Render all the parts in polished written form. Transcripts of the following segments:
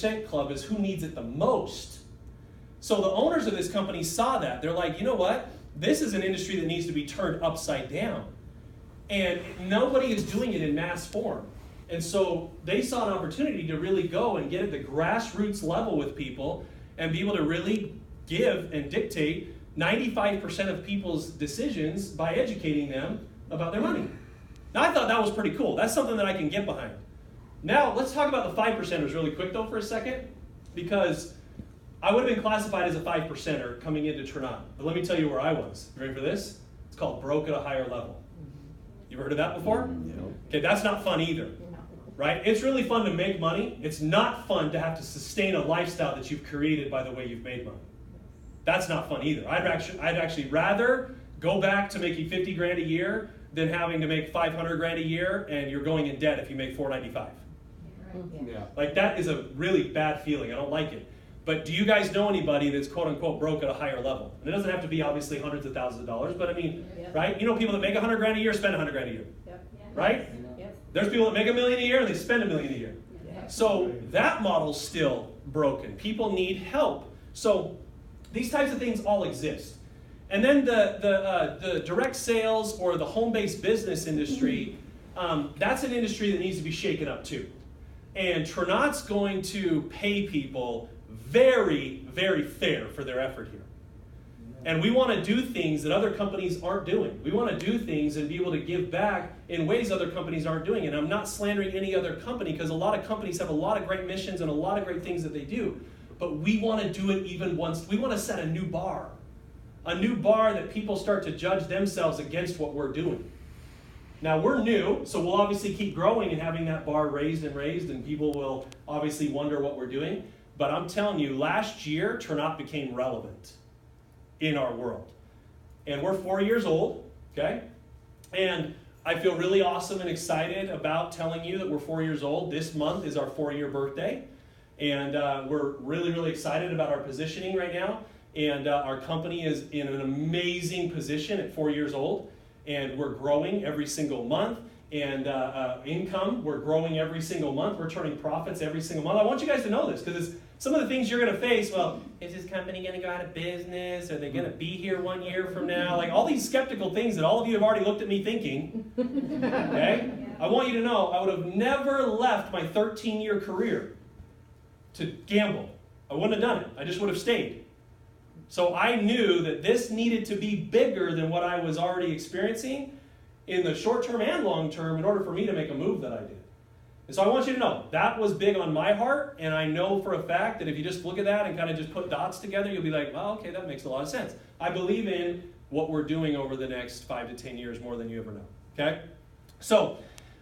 5% club is who needs it the most. So the owners of this company saw that. They're like, you know what? This is an industry that needs to be turned upside down. And nobody is doing it in mass form. And so they saw an opportunity to really go and get at the grassroots level with people and be able to really give and dictate 95% of people's decisions by educating them about their money. Now, I thought that was pretty cool. That's something that I can get behind. Now, let's talk about the 5%ers really quick, though, for a second, because I would have been classified as a 5%er coming into Trinot. But let me tell you where I was. You ready for this? It's called broke at a higher level. You ever heard of that before? No. Okay, that's not fun either. Right? It's really fun to make money. It's not fun to have to sustain a lifestyle that you've created by the way you've made money. That's not fun either. I'd actually rather go back to making 50 grand a year than having to make 500 grand a year and you're going in debt if you make 495. Yeah. Like that is a really bad feeling. I don't like it. But do you guys know anybody that's quote unquote broke at a higher level? And it doesn't have to be obviously hundreds of thousands of dollars, but I mean, right? You know people that make 100 grand a year spend 100 grand a year, right? There's people that make $1 million a year and they spend $1 million a year. So that model's still broken. People need help. So these types of things all exist. And then the direct sales or the home-based business industry, that's an industry that needs to be shaken up too. And Trinot's going to pay people very, very fair for their effort here. And we want to do things that other companies aren't doing. We want to do things and be able to give back in ways other companies aren't doing. And I'm not slandering any other company because a lot of companies have a lot of great missions and a lot of great things that they do. But we want to do it even once. We want to set a new bar. A new bar that people start to judge themselves against what we're doing. Now we're new, so we'll obviously keep growing and having that bar raised, and people will obviously wonder what we're doing. But I'm telling you, last year, Trinot became relevant in our world. And we're 4 years old, okay? And I feel really awesome and excited about telling you that we're 4 years old. This month is our 4-year birthday. And we're really, really excited about our positioning right now. And our company is in an amazing position at 4 years old. And we're growing every single month. And income, we're growing every single month. We're turning profits every single month. I want you guys to know this because some of the things you're going to face, well, is this company going to go out of business? Are they going to be here 1 year from now? Like all these skeptical things that all of you have already looked at me thinking, okay? I want you to know I would have never left my 13-year career to gamble. I wouldn't have done it. I just would have stayed. So I knew that this needed to be bigger than what I was already experiencing in the short term and long term in order for me to make a move that I did. And so I want you to know, that was big on my heart, and I know for a fact that if you just look at that and kind of just put dots together, you'll be like, well, okay, that makes a lot of sense. I believe in what we're doing over the next 5 to 10 years more than you ever know, okay? So,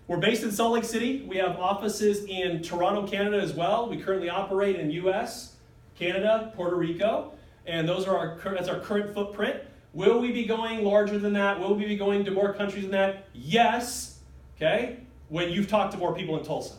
we're based in Salt Lake City. We have offices in Toronto, Canada as well. We currently operate in US, Canada, Puerto Rico, and that's our current footprint. Will we be going larger than that? Will we be going to more countries than that? Yes, okay? When you've talked to more people in Tulsa.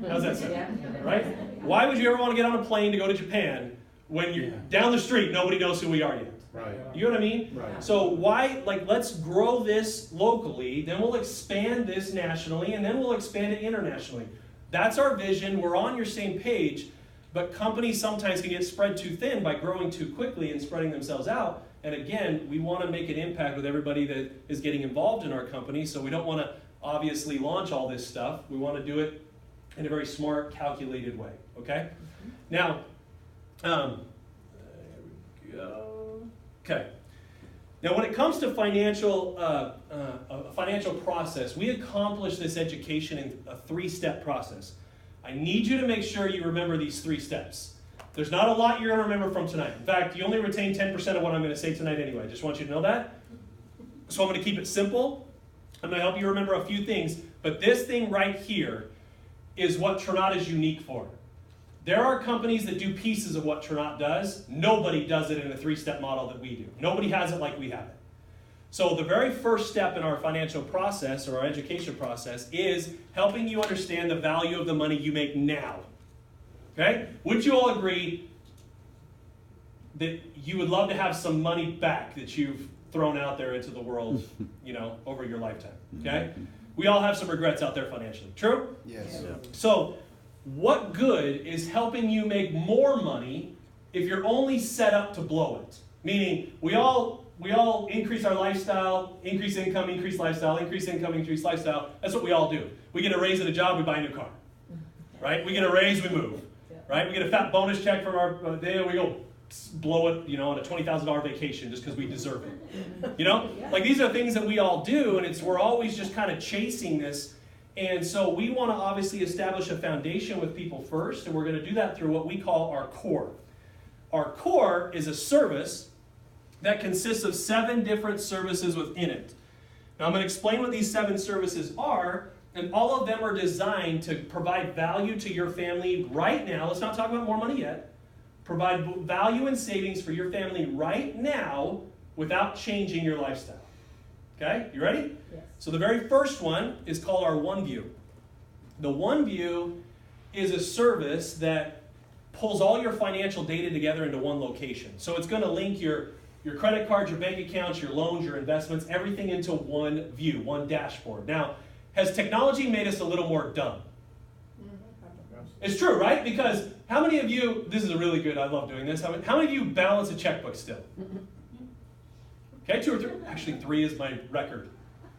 How's that sound? Right? Why would you ever want to get on a plane to go to Japan when you're down the street, nobody knows who we are yet? Right. You know what I mean? Right. So let's grow this locally, then we'll expand this nationally, and then we'll expand it internationally. That's our vision. We're on your same page, but companies sometimes can get spread too thin by growing too quickly and spreading themselves out. And again, we want to make an impact with everybody that is getting involved in our company, so we don't want to obviously launch all this stuff. We want to do it in a very smart, calculated way, okay? Now, there we go. Okay. Now, when it comes to financial process, we accomplish this education in a 3-step process. I need you to make sure you remember these 3 steps. There's not a lot you're going to remember from tonight. In fact, you only retain 10% of what I'm going to say tonight anyway. I just want you to know that. So I'm going to keep it simple. I'm going to help you remember a few things. But this thing right here is what Trinot is unique for. There are companies that do pieces of what Trinot does. Nobody does it in a 3-step model that we do. Nobody has it like we have it. So the very first step in our financial process or our education process is helping you understand the value of the money you make now. Okay? Would you all agree that you would love to have some money back that you've thrown out there into the world, over your lifetime? Okay? We all have some regrets out there financially. True? Yes. So what good is helping you make more money if you're only set up to blow it? Meaning, we all increase our lifestyle, increase income, increase lifestyle, increase income, increase lifestyle. That's what we all do. We get a raise at a job, we buy a new car. Right? We get a raise, we move. Right? We get a fat bonus check from our day, we go blow it, on a $20,000 vacation just because we deserve it. Like these are things that we all do, and we're always just kind of chasing this. And so we want to obviously establish a foundation with people first, and we're going to do that through what we call our core. Our core is a service that consists of 7 different services within it. Now I'm going to explain what these 7 services are, and all of them are designed to provide value to your family right now. Let's not talk about more money yet. Provide value and savings for your family right now without changing your lifestyle. Okay, you ready? Yes. So the very first one is called our OneView. The OneView is a service that pulls all your financial data together into one location. So it's going to link your credit cards, your bank accounts, your loans, your investments, everything into one view, one dashboard. Now, has technology made us a little more dumb? It's true, right? Because how many of you, this is a really good, I love doing this, how many of you balance a checkbook still? Okay, 2 or 3. Actually, 3 is my record.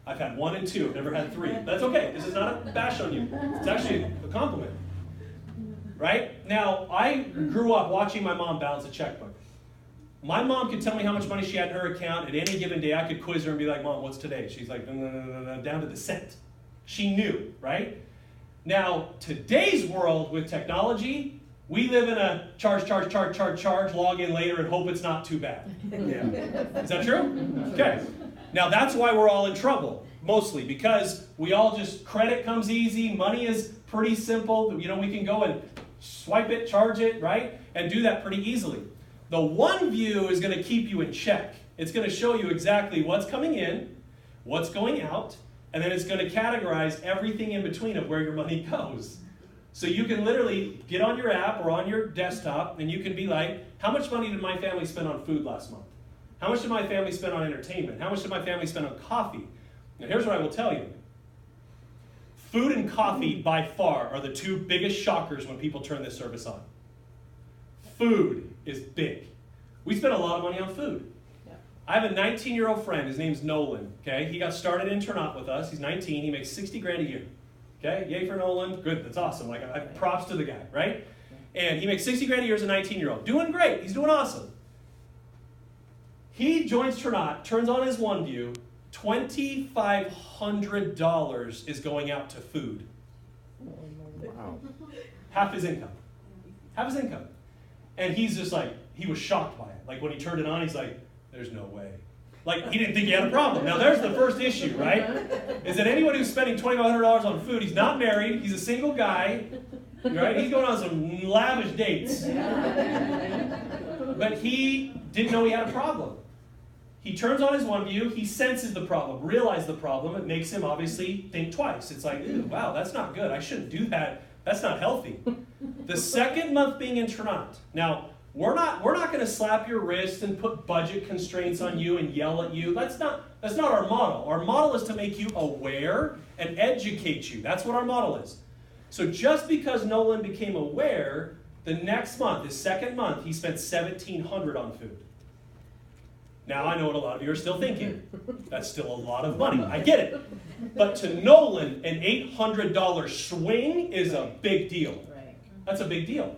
I've had 1 and 2, I've never had 3. That's okay, this is not a bash on you. It's actually a compliment. Right? Now, I grew up watching my mom balance a checkbook. My mom could tell me how much money she had in her account. At any given day, I could quiz her and be like, Mom, what's today? She's like, no, down to the cent. She knew, right? Now, today's world with technology, we live in a charge, log in later and hope it's not too bad. Yeah. Is that true? Okay. Now, that's why we're all in trouble, mostly, because we all just, credit comes easy, money is pretty simple. We can go and swipe it, charge it, right? And do that pretty easily. The OneView is going to keep you in check. It's going to show you exactly what's coming in, what's going out, and then it's going to categorize everything in between of where your money goes. So you can literally get on your app or on your desktop, and you can be like, how much money did my family spend on food last month? How much did my family spend on entertainment? How much did my family spend on coffee? Now here's what I will tell you. Food and coffee, by far, are the 2 biggest shockers when people turn this service on. Food is big. We spend a lot of money on food. I have a 19-year-old friend. His name's Nolan. Okay, he got started in Ternat with us. He's 19. He makes 60 grand a year. Okay, yay for Nolan. Good, that's awesome. Like, props to the guy, right? And he makes 60 grand a year as a 19-year-old. Doing great. He's doing awesome. He joins Ternat, turns on his OneView. $2,500 is going out to food. Wow. Half his income. Half his income. And he's just like, he was shocked by it. Like when he turned it on, he's like, there's no way. Like he didn't think he had a problem. Now there's the first issue, right? Is that anyone who's spending $2,500 on food, he's not married, he's a single guy, right? He's going on some lavish dates. But he didn't know he had a problem. He turns on his OneView, he senses the problem, realizes the problem. It makes him obviously think twice. It's like, ooh, wow, that's not good. I shouldn't do that. That's not healthy. The second month being in Ternat. Now, we're not going to slap your wrist and put budget constraints on you and yell at you. That's not our model. Our model is to make you aware and educate you. That's what our model is. So just because Nolan became aware, the next month, his second month, he spent $1,700 on food. Now, I know what a lot of you are still thinking. That's still a lot of money. I get it. But to Nolan, an $800 swing is a big deal. Right. That's a big deal.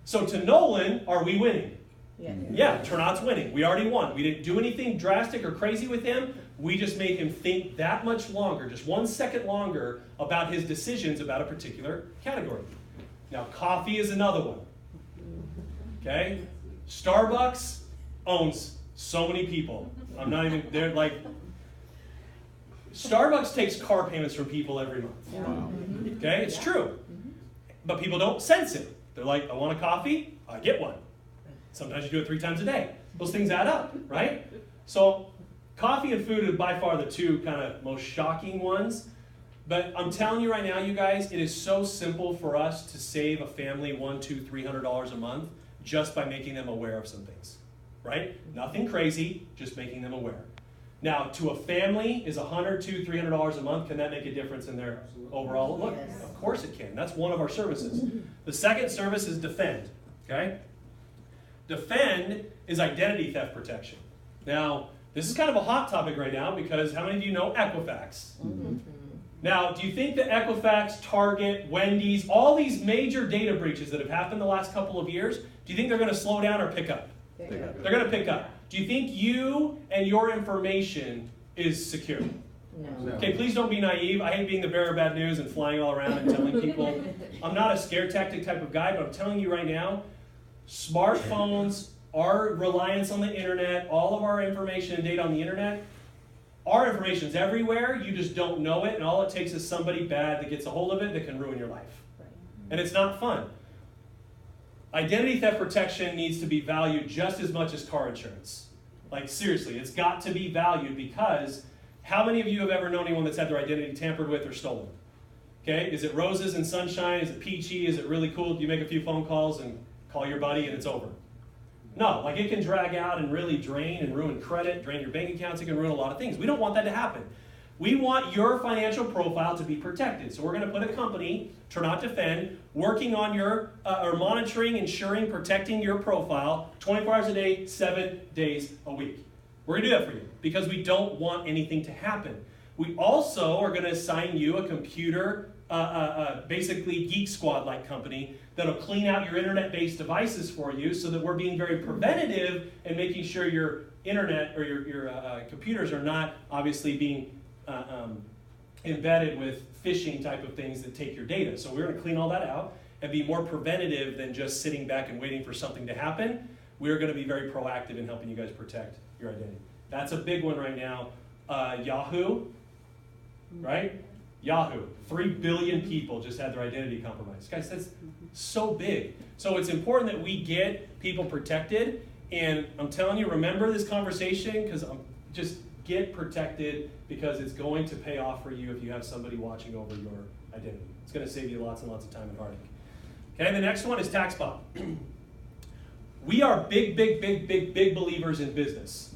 So to Nolan, are we winning? Yeah. Yeah, Ternat's winning. We already won. We didn't do anything drastic or crazy with him. We just made him think that much longer, just 1 second longer, about his decisions about a particular category. Now, coffee is another one. Okay? Starbucks owns so many people. I'm not even, they're like, Starbucks takes car payments from people every month. Wow. Okay, it's true. But people don't sense it. They're like, I want a coffee, I get one. Sometimes you do it 3 times a day. Those things add up, right? So coffee and food are by far the 2 kind of most shocking ones. But I'm telling you right now, you guys, it is so simple for us to save a family $100, $200, $300 a month just by making them aware of some things. Right? Nothing crazy, just making them aware. Now, to a family, is $100, $200, $300 a month, can that make a difference in their overall look? Yes. Of course it can. That's one of our services. The second service is Defend, okay? Defend is identity theft protection. Now, this is kind of a hot topic right now because how many of you know Equifax? Now, do you think that Equifax, Target, Wendy's, all these major data breaches that have happened the last couple of years, do you think they're going to slow down or pick up? They're going to pick up. Do you think you and your information is secure? No. Okay, please don't be naive. I hate being the bearer of bad news and flying all around and telling people. I'm not a scare tactic type of guy, but I'm telling you right now, smartphones, our reliance on the internet, all of our information and data on the internet, our information's everywhere. You just don't know it, and all it takes is somebody bad that gets a hold of it that can ruin your life. And it's not fun. Identity theft protection needs to be valued just as much as car insurance. Like, seriously, it's got to be valued because how many of you have ever known anyone that's had their identity tampered with or stolen? Okay, is it roses and sunshine? Is it peachy? Is it really cool? Do you make a few phone calls and call your buddy and it's over? No, like it can drag out and really drain and ruin credit, drain your bank accounts, it can ruin a lot of things. We don't want that to happen. We want your financial profile to be protected. So we're going to put a company, Ternot Defend, working on your, or monitoring, ensuring, protecting your profile 24 hours a day, 7 days a week. We're going to do that for you because we don't want anything to happen. We also are going to assign you a computer, basically Geek Squad-like company that'll clean out your internet-based devices for you so that we're being very preventative and making sure your internet or your computers are not obviously being embedded with phishing type of things that take your data. So we're going to clean all that out and be more preventative than just sitting back and waiting for something to happen. We're going to be very proactive in helping you guys protect your identity. That's a big one right now. Yahoo, right? Yahoo, 3 billion people just had their identity compromised. Guys, that's so big. So it's important that we get people protected. And I'm telling you, remember this conversation because just get protected because it's going to pay off for you if you have somebody watching over your identity. It's going to save you lots and lots of time and heartache. Okay, the next one is TaxBot. We are big believers in business.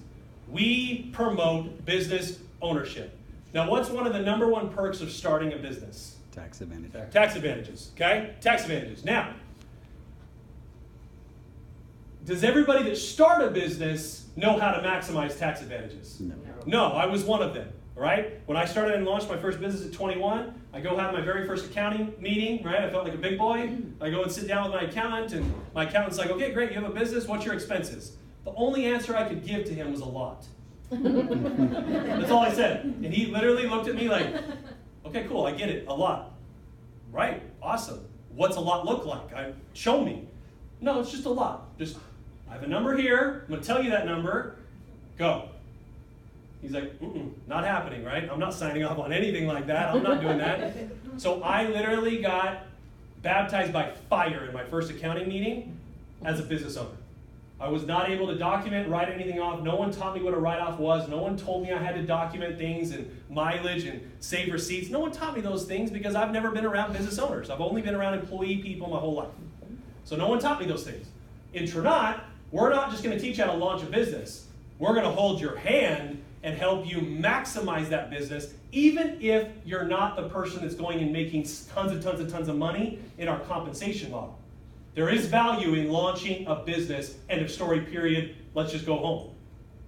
We promote business ownership. Now, what's one of the number one perks of starting a business? Tax advantage. Tax advantages, okay? Tax advantages. Now, does everybody that start a business know how to maximize tax advantages? No. No, I was one of them, right? When I started and launched my first business at 21, I go have my very first accounting meeting, right? I felt like a big boy. I go and sit down with my accountant, and my accountant's like, okay, great, you have a business, what's your expenses? The only answer I could give to him was a lot. That's all I said. And he literally looked at me like, okay, cool, I get it, a lot. Right, awesome. What's a lot look like? Show me. No, it's just a lot. Just, I have a number here, I'm going to tell you that number, go. He's like, not happening, right? I'm not signing off on anything like that. I'm not doing that. So I literally got baptized by fire in my first accounting meeting as a business owner. I was not able to document, write anything off. No one taught me what a write-off was. No one told me I had to document things and mileage and save receipts. No one taught me those things because I've never been around business owners. I've only been around employee people my whole life. So no one taught me those things. In Ternot, we're not just going to teach you how to launch a business. We're going to hold your hand and help you maximize that business, even if you're not the person that's going and making tons of money in our compensation model. There is value in launching a business, end of story, period, let's just go home.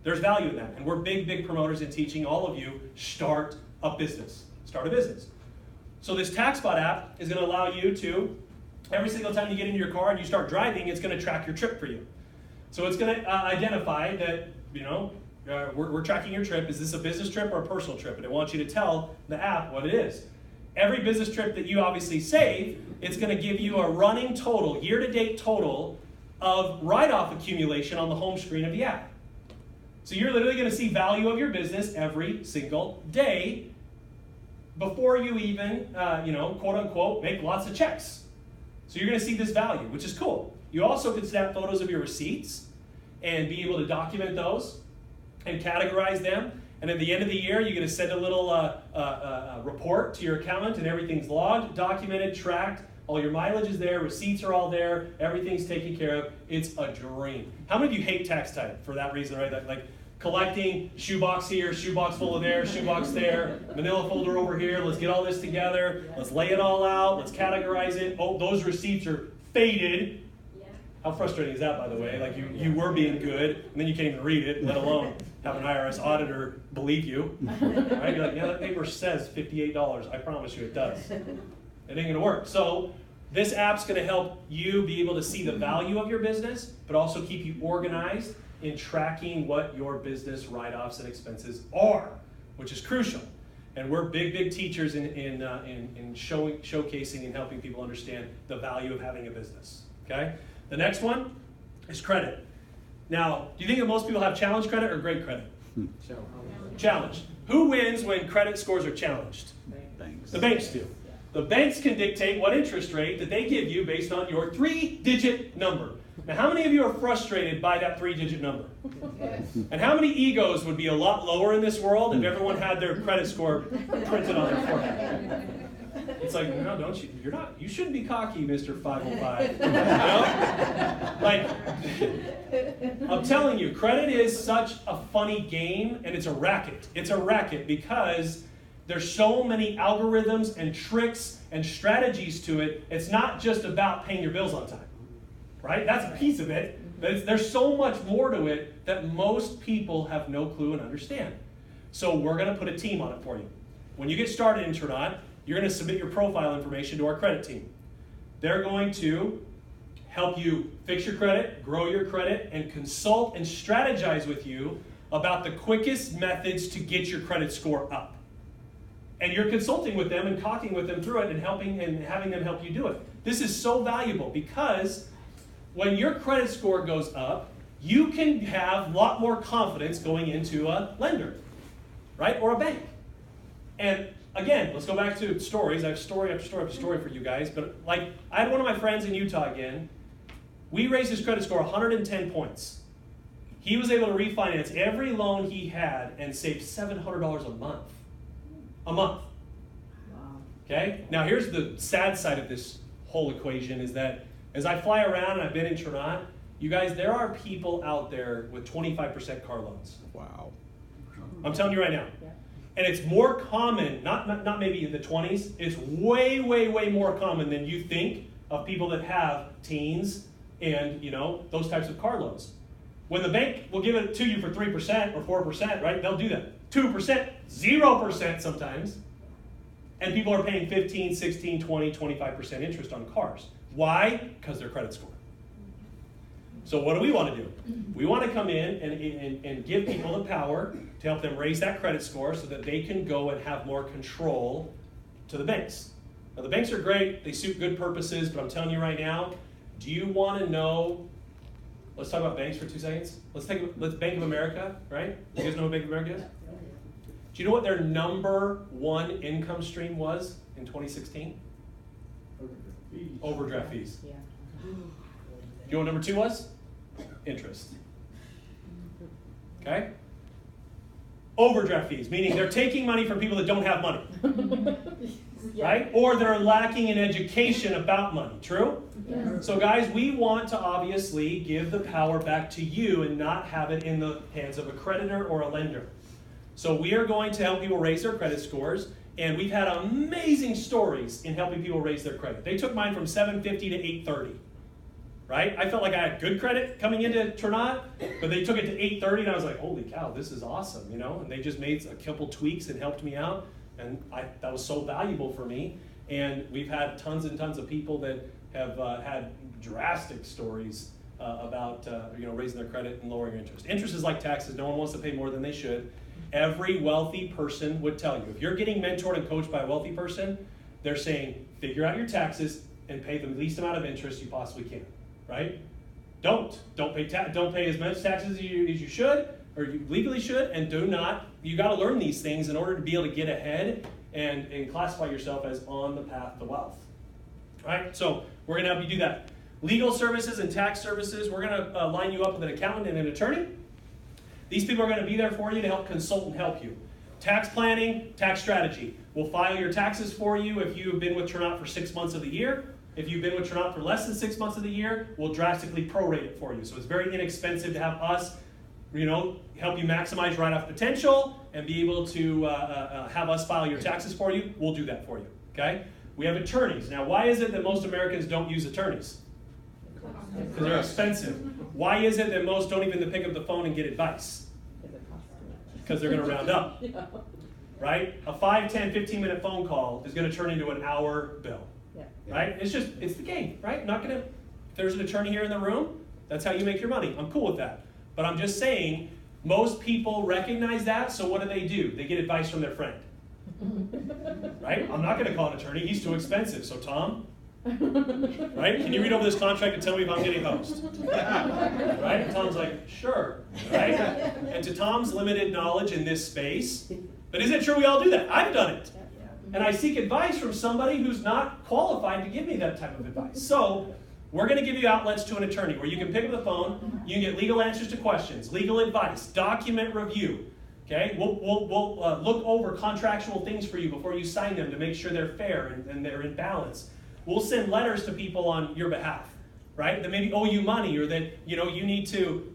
There's value in that, and we're big promoters in teaching all of you, start a business. Start a business. So this TaxBot app is going to allow you to, every single time you get into your car and you start driving, it's going to track your trip for you. So it's going to identify that, we're tracking your trip. Is this a business trip or a personal trip? And it wants you to tell the app what it is. Every business trip that you obviously save, it's going to give you a running total, year-to-date total of write-off accumulation on the home screen of the app. So you're literally going to see value of your business every single day before you even, quote-unquote, make lots of checks. So you're going to see this value, which is cool. You also can snap photos of your receipts and be able to document those and categorize them. And at the end of the year, you're going to send a little report to your accountant, and everything's logged, documented, tracked. All your mileage is there, receipts are all there, everything's taken care of. It's a dream. How many of you hate tax time for that reason, right? Like collecting shoebox here, shoebox full of there, shoebox there, manila folder over here. Let's get all this together. Let's lay it all out. Let's categorize it. Oh, those receipts are faded. How frustrating is that, by the way? Like you were being good, and then you can't even read it, let alone have an IRS auditor believe you. Right? You're like, yeah, that paper says $58. I promise you it does. It ain't going to work. So this app's going to help you be able to see the value of your business, but also keep you organized in tracking what your business write-offs and expenses are, which is crucial. And we're big teachers in showcasing and helping people understand the value of having a business. Okay? The next one is credit. Now, do you think that most people have challenge credit or great credit? Challenge. Who wins when credit scores are challenged? Banks. The banks do. The banks can dictate what interest rate that they give you based on your 3-digit number. Now, how many of you are frustrated by that 3-digit number? And how many egos would be a lot lower in this world if everyone had their credit score printed on their forehead? It's like, no, don't you? You shouldn't be cocky, Mr. 505. You know? Like, I'm telling you, credit is such a funny game, and it's a racket. It's a racket because there's so many algorithms and tricks and strategies to it. It's not just about paying your bills on time, right? That's a piece of it. But there's so much more to it that most people have no clue and understand. So we're going to put a team on it for you. When you get started in Trinot, you're going to submit your profile information to our credit team. They're going to help you fix your credit, grow your credit, and consult and strategize with you about the quickest methods to get your credit score up. And you're consulting with them and talking with them through it and helping and having them help you do it. This is so valuable because when your credit score goes up, you can have a lot more confidence going into a lender, right? Or a bank. And again, let's go back to stories. I have story after story after story for you guys. But like, I had one of my friends in Utah again. We raised his credit score 110 points. He was able to refinance every loan he had and save $700 a month. A month. Wow. Okay? Now here's the sad side of this whole equation is that as I fly around and I've been in Trinot, you guys, there are people out there with 25% car loans. Wow. I'm telling you right now. Yeah. And it's more common, not maybe in the 20s, it's way more common than you think of people that have teens and, you know, those types of car loans. When the bank will give it to you for 3% or 4%, right, they'll do that. 2%, 0% sometimes. And people are paying 15, 16, 20, 25% interest on cars. Why? Because their credit score. So what do we want to do? We want to come in and give people the power to help them raise that credit score so that they can go and have more control to the banks. Now the banks are great, they suit good purposes, but I'm telling you right now, do you want to know, let's talk about banks for 2 seconds. Let's Bank of America, right? You guys know what Bank of America is? Do you know what their number one income stream was in 2016? Overdraft fees. Yeah. Do you know what number 2 was? Interest. Okay? Overdraft fees, meaning they're taking money from people that don't have money. Right? Or they're lacking in education about money. True? Yeah. So guys, we want to obviously give the power back to you and not have it in the hands of a creditor or a lender. So we are going to help people raise their credit scores, and we've had amazing stories in helping people raise their credit. They took mine from 750 to 830. Right? I felt like I had good credit coming into Trinot, but they took it to 830, and I was like, holy cow, this is awesome, you know? And they just made a couple tweaks and helped me out, and that was so valuable for me. And we've had tons and tons of people that have had drastic stories about raising their credit and lowering interest. Interest is like taxes. No one wants to pay more than they should. Every wealthy person would tell you, if you're getting mentored and coached by a wealthy person, they're saying, figure out your taxes and pay the least amount of interest you possibly can. Right? Don't pay as much taxes as you should, or you legally should, and you got to learn these things in order to be able to get ahead and classify yourself as on the path to wealth. Right? So we're going to help you do that. Legal services and tax services, we're going to line you up with an accountant and an attorney. These people are going to be there for you to help consult and help you. Tax planning, tax strategy. We'll file your taxes for you if you've been with Trinot for 6 months of the year. If you've been with Trinot for less than 6 months of the year, we'll drastically prorate it for you. So it's very inexpensive to have us help you maximize write-off potential and be able to have us file your taxes for you, we'll do that for you, okay? We have attorneys. Now, why is it that most Americans don't use attorneys? Because they're expensive. Why is it that most don't even pick up the phone and get advice? Because they're going to round up, right? A 5, 10, 15-minute phone call is going to turn into an hour bill, right? It's the game, right? If there's an attorney here in the room, that's how you make your money. I'm cool with that. But I'm just saying, most people recognize that, so what do? They get advice from their friend. Right? I'm not going to call an attorney. He's too expensive. So Tom, right? Can you read over this contract and tell me if I'm getting hosed? Right? And Tom's like, sure. Right? And to Tom's limited knowledge in this space, but isn't it true we all do that? I've done it. And I seek advice from somebody who's not qualified to give me that type of advice. So we're going to give you outlets to an attorney where you can pick up the phone, you can get legal answers to questions, legal advice, document review. Okay, we'll look over contractual things for you before you sign them to make sure they're fair and they're in balance. We'll send letters to people on your behalf, right? That maybe owe you money or that you need to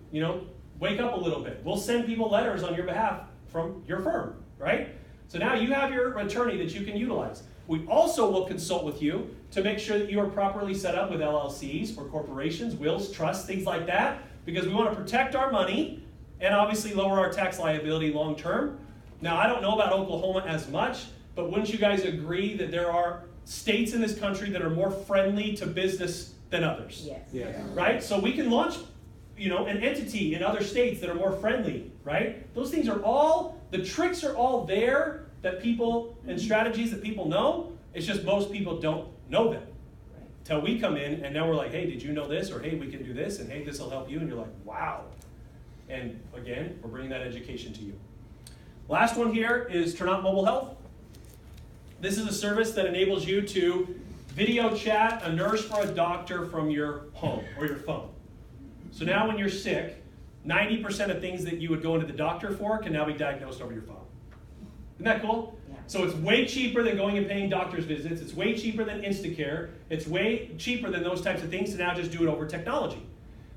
wake up a little bit. We'll send people letters on your behalf from your firm, right? So now you have your attorney that you can utilize. We also will consult with you to make sure that you are properly set up with LLCs or corporations, wills, trusts, things like that, because we want to protect our money and obviously lower our tax liability long term. Now, I don't know about Oklahoma as much, but wouldn't you guys agree that there are states in this country that are more friendly to business than others? Yes. Right? So we can launch, an entity in other states that are more friendly, right? Those things are the tricks are all there that people, and strategies that people know. It's just most people don't know them. Till we come in and now we're like, hey, did you know this? Or hey, we can do this, and hey, this will help you. And you're like, wow. And again, we're bringing that education to you. Last one here is Turnout Mobile Health. This is a service that enables you to video chat a nurse or a doctor from your home or your phone. So now when you're sick, 90% of things that you would go into the doctor for can now be diagnosed over your phone. Isn't that cool? Yeah. So it's way cheaper than going and paying doctor's visits. It's way cheaper than Instacare. It's way cheaper than those types of things to now just do it over technology.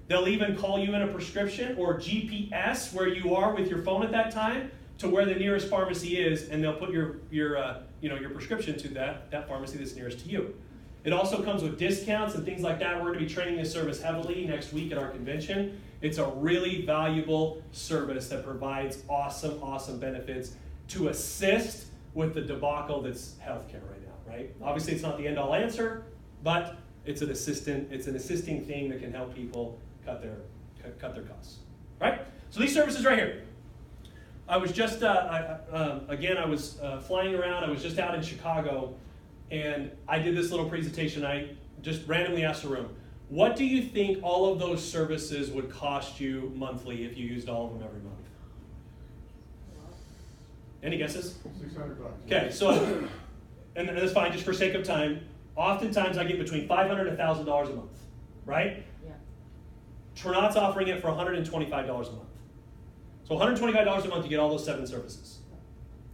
They'll even call you in a prescription or GPS where you are with your phone at that time to where the nearest pharmacy is, and they'll put your prescription to that pharmacy that's nearest to you. It also comes with discounts and things like that. We're going to be training this service heavily next week at our convention. It's a really valuable service that provides awesome benefits to assist with the debacle that's healthcare right now, right? Obviously, it's not the end-all answer, but it's an assisting thing that can help people cut their costs, right? So these services right here. I was just, I was flying around. I was just out in Chicago, and I did this little presentation. I just randomly asked the room, what do you think all of those services would cost you monthly if you used all of them every month? Any guesses? $600. Okay, so, and that's fine, just for sake of time. Oftentimes I get between $500 and $1,000 a month, right? Yeah. Turnout's offering it for $125 a month. So $125 a month, you get all those 7 services.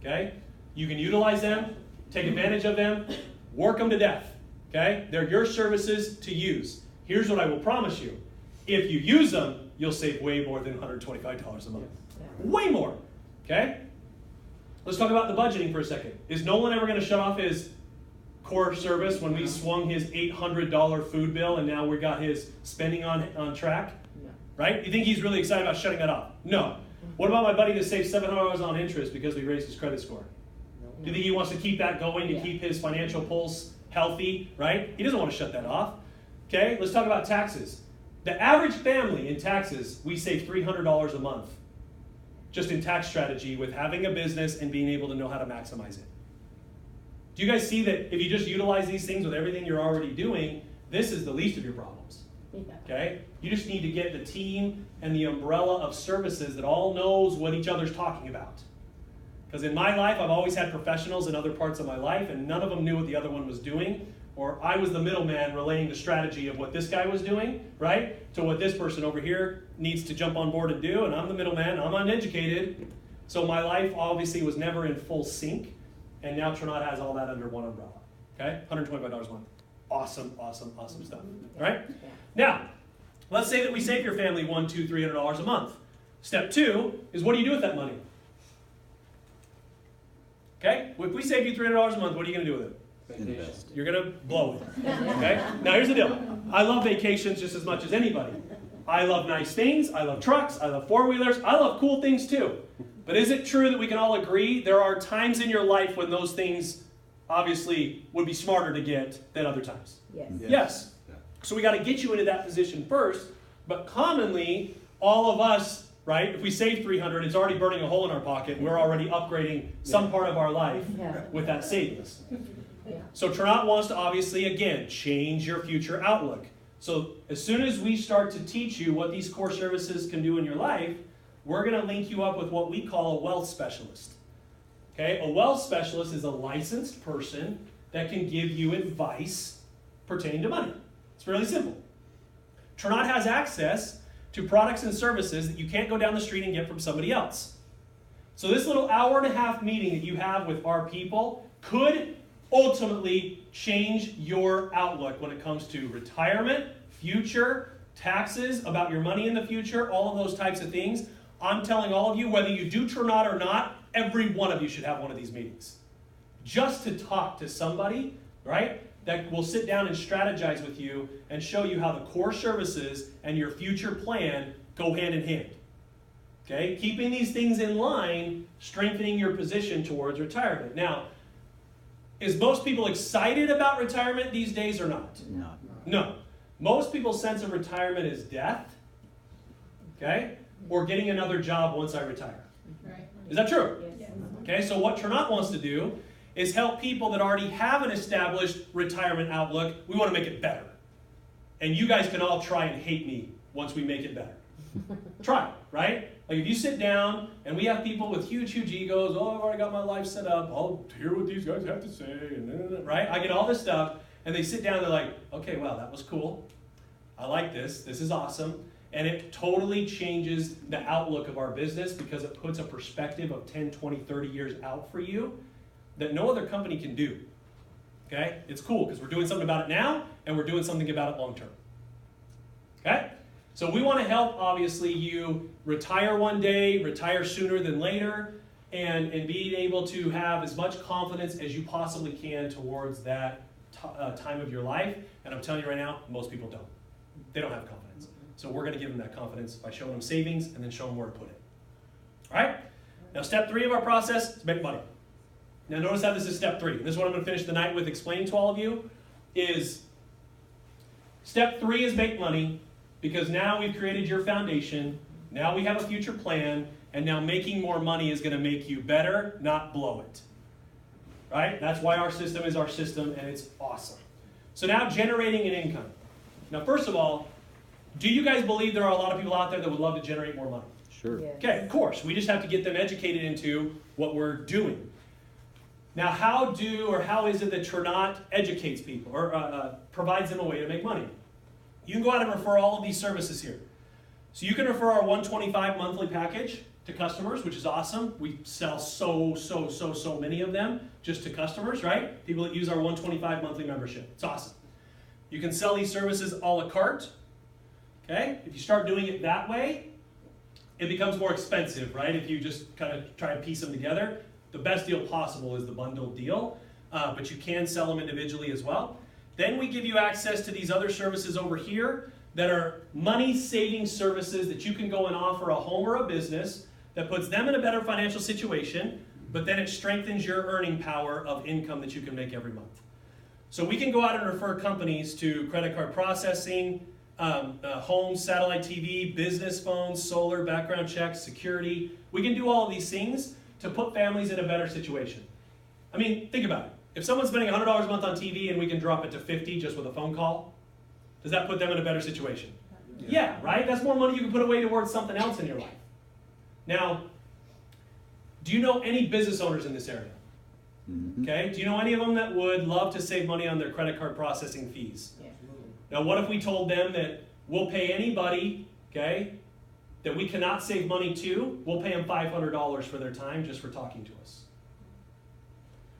Okay? You can utilize them, take advantage of them, work them to death. Okay? They're your services to use. Here's what I will promise you. If you use them, you'll save way more than $125 a month. Yeah. Way more. Okay? Let's talk about the budgeting for a second. Is Nolan ever going to shut off his core service when we swung his $800 food bill and now we got his spending on track? No. Right? You think he's really excited about shutting that off? No. What about my buddy that saved $700 on interest because we raised his credit score? Do you think he wants to keep that going to keep his financial pulse healthy? Right? He doesn't want to shut that off. Okay? Let's talk about taxes. The average family in taxes, we save $300 a month just in tax strategy with having a business and being able to know how to maximize it. Do you guys see that if you just utilize these things with everything you're already doing, this is the least of your problems? Okay? You just need to get the team and the umbrella of services that all knows what each other's talking about. Because in my life, I've always had professionals in other parts of my life, and none of them knew what the other one was doing, or I was the middleman relaying the strategy of what this guy was doing, right, to what this person over here needs to jump on board and do, and I'm the middleman, I'm uneducated, so my life obviously was never in full sync, and now Trinot has all that under one umbrella, okay, $125 a month. Awesome stuff, all right? Now, let's say that we save your family $100, $200, $300 a month. Step 2 is what do you do with that money? Okay? If we save you $300 a month, what are you going to do with it? Invest. You're going to blow it. Okay? Now here's the deal. I love vacations just as much as anybody. I love nice things. I love trucks. I love four-wheelers. I love cool things too. But is it true that we can all agree there are times in your life when those things obviously would be smarter to get than other times? Yes. Yes. So we got to get you into that position first. But commonly, all of us, right, if we save $300, it's already burning a hole in our pocket. We're already upgrading some part of our life with that savings. So Trinot wants to obviously, again, change your future outlook. So as soon as we start to teach you what these core services can do in your life, we're going to link you up with what we call a wealth specialist. Okay? A wealth specialist is a licensed person that can give you advice pertaining to money. It's really simple. Trinot has access to products and services that you can't go down the street and get from somebody else. So this little hour-and-a-half meeting that you have with our people could ultimately change your outlook when it comes to retirement, future, taxes, about your money in the future, all of those types of things. I'm telling all of you, whether you do Trinot or not, every one of you should have one of these meetings. Just to talk to somebody, right, that will sit down and strategize with you and show you how the core services and your future plan go hand in hand. Okay? Keeping these things in line, strengthening your position towards retirement. Now, is most people excited about retirement these days or not? No. Most people's sense of retirement is death, okay, or getting another job once I retire. Right. Is that true? Yes. Okay, so what Trinot wants to do is help people that already have an established retirement outlook. We want to make it better. And you guys can all try and hate me once we make it better. Try, right? Like if you sit down and we have people with huge, huge egos, oh, I've already got my life set up, I'll hear what these guys have to say, and right? I get all this stuff, and they sit down and they're like, okay, wow, that was cool. I like this. This is awesome. And it totally changes the outlook of our business because it puts a perspective of 10, 20, 30 years out for you that no other company can do. Okay? It's cool because we're doing something about it now and we're doing something about it long term. Okay? So we want to help, obviously, you retire one day, retire sooner than later, and being able to have as much confidence as you possibly can towards that time of your life. And I'm telling you right now, most people don't. They don't have confidence. So we're going to give them that confidence by showing them savings and then showing them where to put it. All right? Now, step 3 of our process is make money. Now, notice how this is step 3. This is what I'm going to finish the night with explaining to all of you is step 3 is make money because now we've created your foundation. Now we have a future plan. And now making more money is going to make you better, not blow it. Right? That's why our system is our system, and it's awesome. So now generating an income. Now, first of all, do you guys believe there are a lot of people out there that would love to generate more money? Sure. Yes. Okay, of course. We just have to get them educated into what we're doing. Now, how is it that Trinot educates people or provides them a way to make money? You can go out and refer all of these services here. So you can refer our $125 monthly package to customers, which is awesome. We sell so many of them just to customers, right? People that use our $125 monthly membership. It's awesome. You can sell these services a la carte. Okay? If you start doing it that way, it becomes more expensive, right? If you just kind of try and piece them together. The best deal possible is the bundled deal, but you can sell them individually as well. Then we give you access to these other services over here that are money-saving services that you can go and offer a home or a business that puts them in a better financial situation, but then it strengthens your earning power of income that you can make every month. So we can go out and refer companies to credit card processing, home, satellite TV, business phones, solar, background checks, security. We can do all of these things to put families in a better situation. I mean, think about it. If someone's spending $100 a month on TV and we can drop it to $50 just with a phone call, does that put them in a better situation? Yeah, right? That's more money you can put away towards something else in your life. Now, do you know any business owners in this area? Mm-hmm. Okay, do you know any of them that would love to save money on their credit card processing fees? Yeah. Now, what if we told them that we'll pay anybody, okay, that we cannot save money to, we'll pay them $500 for their time just for talking to us.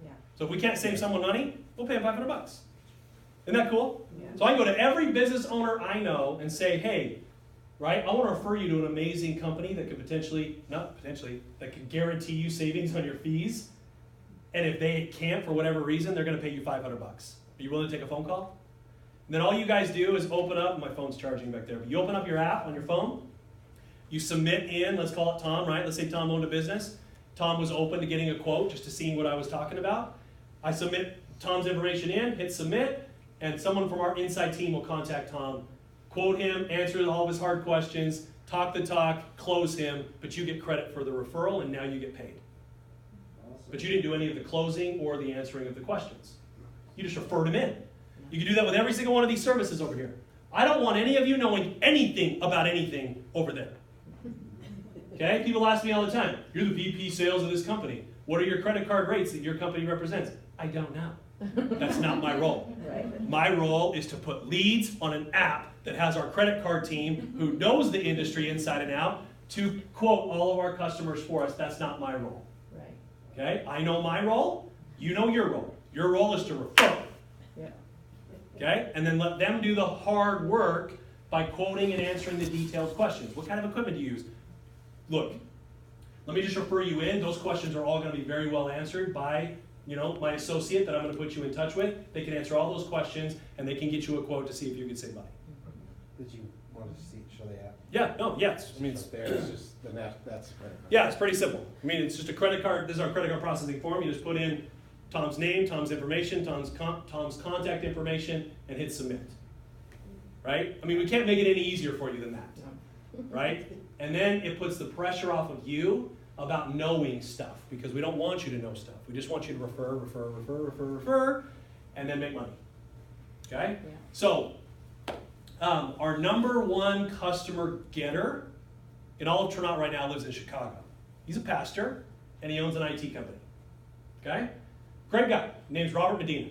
Yeah. So if we can't save someone money, we'll pay them $500. Isn't that cool? Yeah. So I can go to every business owner I know and say, hey, right? I want to refer you to an amazing company that could that could guarantee you savings on your fees. And if they can't, for whatever reason, they're going to pay you $500. Are you willing to take a phone call? And then all you guys do is open up, my phone's charging back there, but you open up your app on your phone, you submit in, let's call it Tom, right? Let's say Tom owned a business. Tom was open to getting a quote, just to seeing what I was talking about. I submit Tom's information in, hit submit, and someone from our inside team will contact Tom, quote him, answer all of his hard questions, talk the talk, close him, but you get credit for the referral, and now you get paid. But you didn't do any of the closing or the answering of the questions. You just referred him in. You can do that with every single one of these services over here. I don't want any of you knowing anything about anything over there. Okay? People ask me all the time, you're the VP sales of this company. What are your credit card rates that your company represents? I don't know. That's not my role. Right. My role is to put leads on an app that has our credit card team who knows the industry inside and out to quote all of our customers for us. That's not my role. Right. Okay? I know my role. You know your role. Your role is to refer. Yeah. Okay? And then let them do the hard work by quoting and answering the detailed questions. What kind of equipment do you use? Look, let me just refer you in. Those questions are all going to be very well answered by, my associate that I'm going to put you in touch with. They can answer all those questions, and they can get you a quote to see if you can save money. Did you want to show the app? Yeah, no, yes. I mean, It's there, it's just the net, that's credit card. yeah, it's pretty simple. I mean, it's just a credit card. This is our credit card processing form. You just put in Tom's name, Tom's information, Tom's contact information, and hit submit. Right? I mean, we can't make it any easier for you than that. Right? And then it puts the pressure off of you about knowing stuff, because we don't want you to know stuff. We just want you to refer, and then make money. Okay? Yeah. So, our number one customer getter in all of Ternat right now lives in Chicago. He's a pastor, and he owns an IT company. Okay? Great guy. His name's Robert Medina.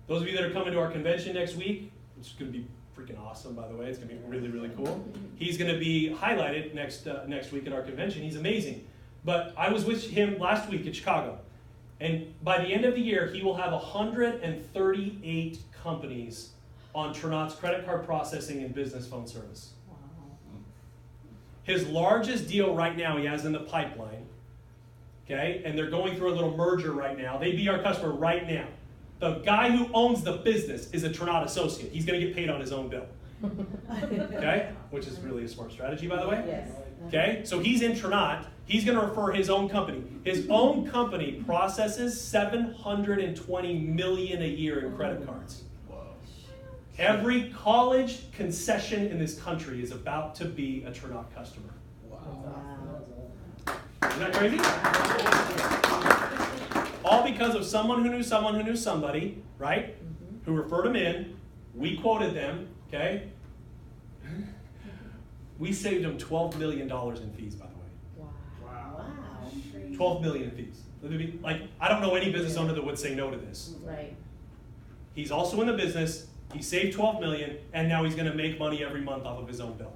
Those of you that are coming to our convention next week, which is going to be freaking awesome, by the way. It's going to be really, really cool. He's going to be highlighted next week at our convention. He's amazing. But I was with him last week in Chicago. And by the end of the year, he will have 138 companies on Ternat's credit card processing and business phone service. Wow. His largest deal right now he has in the pipeline, okay, and they're going through a little merger right now. They'd be our customer right now. The guy who owns the business is a Ternat associate. He's going to get paid on his own bill. Okay? Which is really a smart strategy, by the way. Yes. Okay? So he's in Ternat. He's going to refer his own company. His own company processes $720 million a year in credit cards. Every college concession in this country is about to be a Ternat customer. Wow. Isn't that crazy? All because of someone who knew somebody, right? Mm-hmm. Who referred them in. We quoted them, okay? We saved them $12 million in fees, by the way. Wow. Wow. 12 million in fees. Like, I don't know any business owner that would say no to this. Right. He's also in the business. He saved 12 million, and now he's going to make money every month off of his own bill.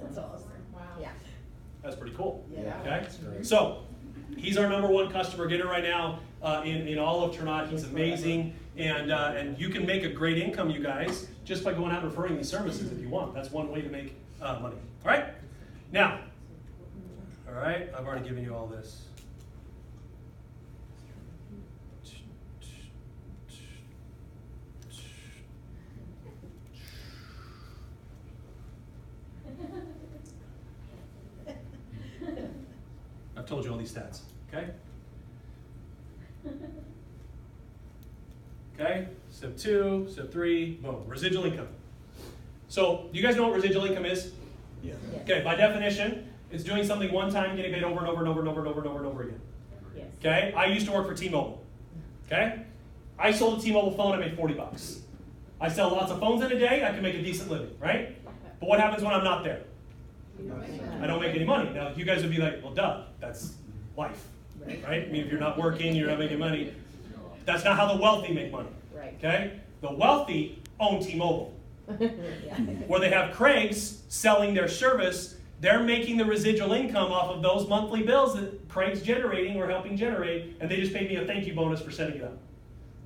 That's awesome. Wow. Yeah. That's pretty cool. Yeah. Okay? That's great. So, he's our number one customer getter right now in all of Ternat. He's amazing, and you can make a great income, you guys, just by going out and referring these services if you want. That's one way to make money. All right? Now, all right, I've already given you all this. I've told you all these stats, okay? Okay, step 2, step 3, boom, residual income. So, do you guys know what residual income is? Yeah. Yes. Okay, by definition, it's doing something one time, getting paid over and over and over and over and over and over and over again. Yes. Okay, I used to work for T-Mobile. Okay, I sold a T-Mobile phone, I made $40. I sell lots of phones in a day, I can make a decent living, right? But what happens when I'm not there? I don't make any money. Now, you guys would be like, well, duh, that's life, right? I mean, if you're not working, you're not making money. That's not how the wealthy make money, Right. okay? The wealthy own T-Mobile. Yeah. Where they have Craig's selling their service, they're making the residual income off of those monthly bills that Craig's generating or helping generate, and they just paid me a thank you bonus for setting it up.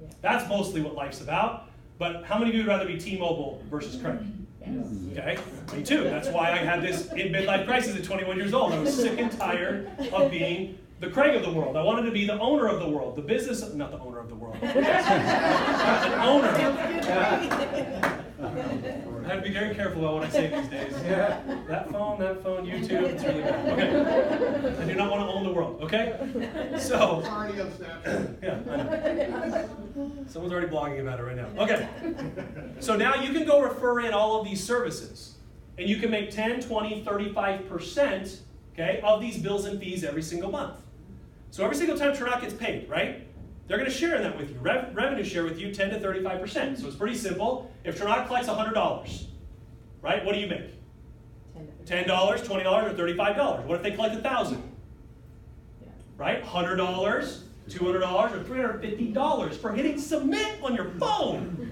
Yeah. That's mostly what life's about. But how many of you would rather be T-Mobile versus Craig? Okay? Me too. That's why I had this midlife crisis at 21 years old. I was sick and tired of being the Craig of the world. I wanted to be the owner of the world. The business, not the owner of the world. The owner. I have to be very careful about what I say these days. That phone, YouTube, it's really bad. Okay. I do not want to own the world, okay? So, yeah, I know. Someone's already blogging about it right now. Okay. So now you can go refer in all of these services. And you can make 10, 20, 35%, okay, of these bills and fees every single month. So every single time Tranat gets paid, right? They're going to share that with you. Revenue share with you 10 to 35%. So it's pretty simple. If Tranat collects $100, right, what do you make? $10, $20, or $35. What if they collect $1,000? Right? $100, $200, or $350 for hitting submit on your phone.